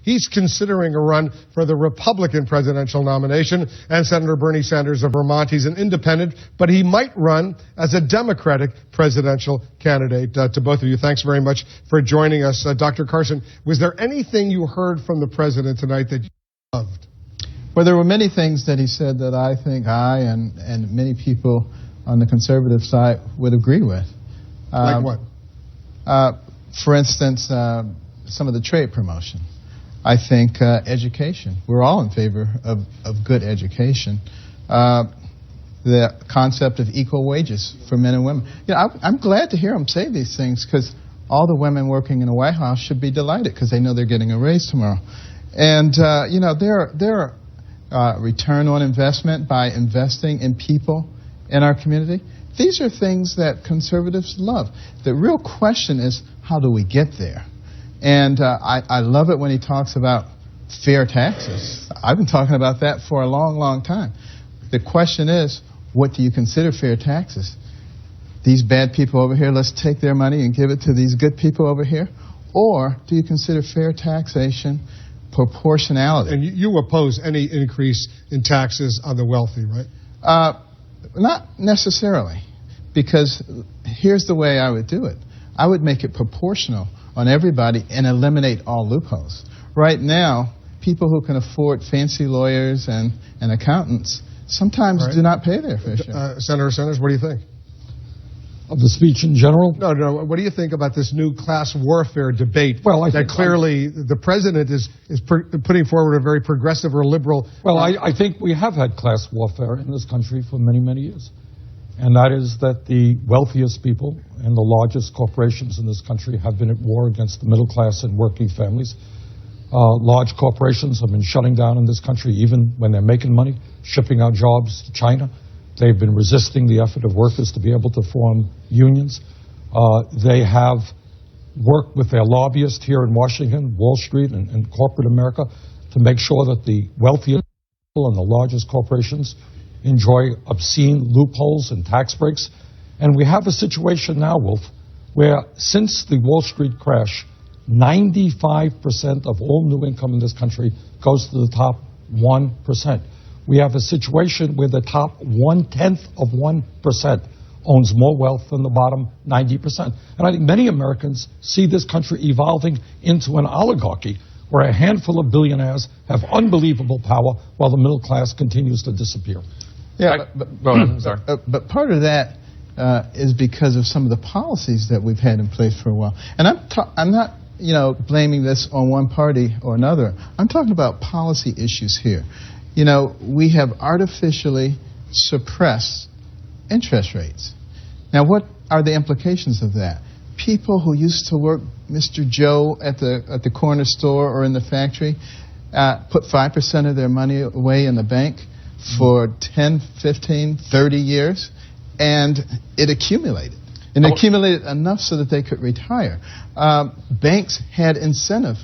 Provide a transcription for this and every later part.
He's considering a run for the Republican presidential nomination. And Senator Bernie Sanders of Vermont, he's an independent, but he might run as a Democratic presidential candidate. To both of you, thanks very much for joining us. Dr. Carson, was there anything you heard from the president tonight that you loved? Well, there were many things that he said that I think I and many people on the conservative side would agree with. Like what? For instance, some of the trade promotion. I think education. We're all in favor of good education. The concept of equal wages for men and women. I'm glad to hear him say these things because all the women working in the White House should be delighted because they know they're getting a raise tomorrow. And, there are return on investment by investing in people in our community. These are things that conservatives love. The real question is, how do we get there? And I love it when he talks about fair taxes. I've been talking about that for a long, long time. The question is, what do you consider fair taxes? These bad people over here, let's take their money and give it to these good people over here? Or do you consider fair taxation proportionality? And you oppose any increase in taxes on the wealthy, right? Not necessarily, because here's the way I would do it. I would make it proportional on everybody and eliminate all loopholes. Right now, people who can afford fancy lawyers and accountants sometimes do not pay their fair share. Senator Sanders, what do you think? Of the speech in general? No. What do you think about this new class warfare debate? Well, I think clearly the president is putting forward a very progressive or liberal. Well, I think we have had class warfare in this country for many, many years. And that is that the wealthiest people and the largest corporations in this country have been at war against the middle class and working families. Large corporations have been shutting down in this country even when they're making money, shipping out jobs to China. They've been resisting the effort of workers to be able to form unions. They have worked with their lobbyists here in Washington, Wall Street, and corporate America to make sure that the wealthiest people and the largest corporations enjoy obscene loopholes and tax breaks. And we have a situation now, Wolf, where since the Wall Street crash, 95% of all new income in this country goes to the top 1%. We have a situation where the top 0.1% owns more wealth than the bottom 90%. And I think many Americans see this country evolving into an oligarchy where a handful of billionaires have unbelievable power while the middle class continues to disappear. Yeah, but part of that is because of some of the policies that we've had in place for a while. And I'm not blaming this on one party or another. I'm talking about policy issues here. We have artificially suppressed interest rates. Now, what are the implications of that? People who used to work, Mr. Joe at the corner store or in the factory, put 5% of their money away in the bank for 10, 15, 30 years, and it accumulated. And it accumulated enough so that they could retire. Banks had incentive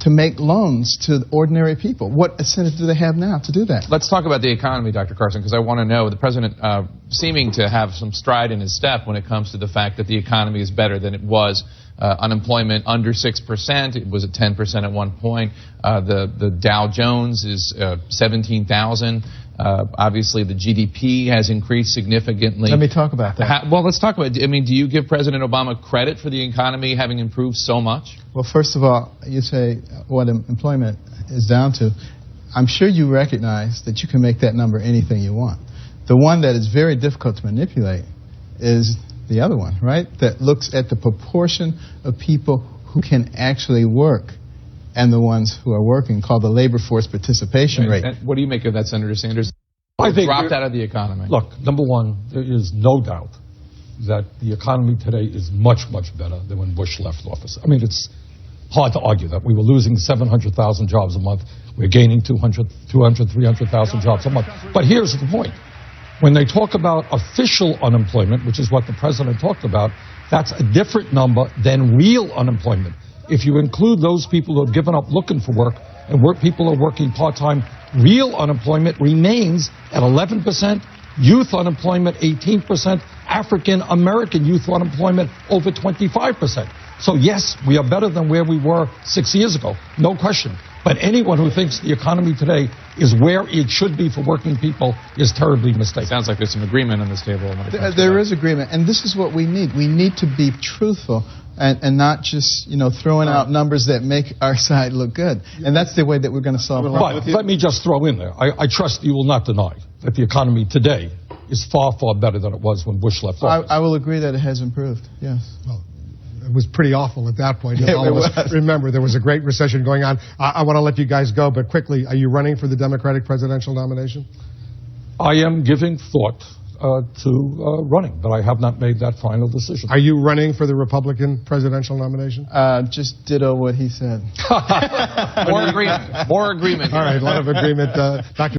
to make loans to ordinary people. What incentive do they have now to do that? Let's talk about the economy, Dr. Carson, because I want to know, the president seeming to have some stride in his step when it comes to the fact that the economy is better than it was. Unemployment under 6%. It was at 10% at one point. The Dow Jones is 17,000. Obviously, the GDP has increased significantly. Let me talk about that. Well, let's talk about it. I mean, do you give President Obama credit for the economy having improved so much? Well, first of all, you say what employment is down to. I'm sure you recognize that you can make that number anything you want. The one that is very difficult to manipulate is the other one, right? That looks at the proportion of people who can actually work and the ones who are working, called the labor force participation rate. And what do you make of that, Senator Sanders? I think dropped out of the economy. Look, number one, there is no doubt that the economy today is much, much better than when Bush left office. I mean, it's hard to argue that. We were losing 700,000 jobs a month. We're gaining 300,000 jobs a month. But here's the point. When they talk about official unemployment, which is what the president talked about, that's a different number than real unemployment. If you include those people who have given up looking for work and people who are working part-time, real unemployment remains at 11%, youth unemployment 18%, African-American youth unemployment over 25%. So yes, we are better than where we were 6 years ago, no question. But anyone who thinks the economy today is where it should be for working people is terribly mistaken. Sounds like there's some agreement on this table. There is agreement, and this is what we need. We need to be truthful and not just, throwing out numbers that make our side look good. And that's the way that we're going to solve problems. But let me just throw in there, I trust you will not deny that the economy today is far, far better than it was when Bush left office. I will agree that it has improved, yes. Well, it was pretty awful at that point. Yeah, all of us remember there was a great recession going on. I want to let you guys go, but quickly, are you running for the Democratic presidential nomination? I am giving thought to running, but I have not made that final decision. Are you running for the Republican presidential nomination? Just ditto what he said. More agreement. More agreement. All right, a lot of agreement. Dr.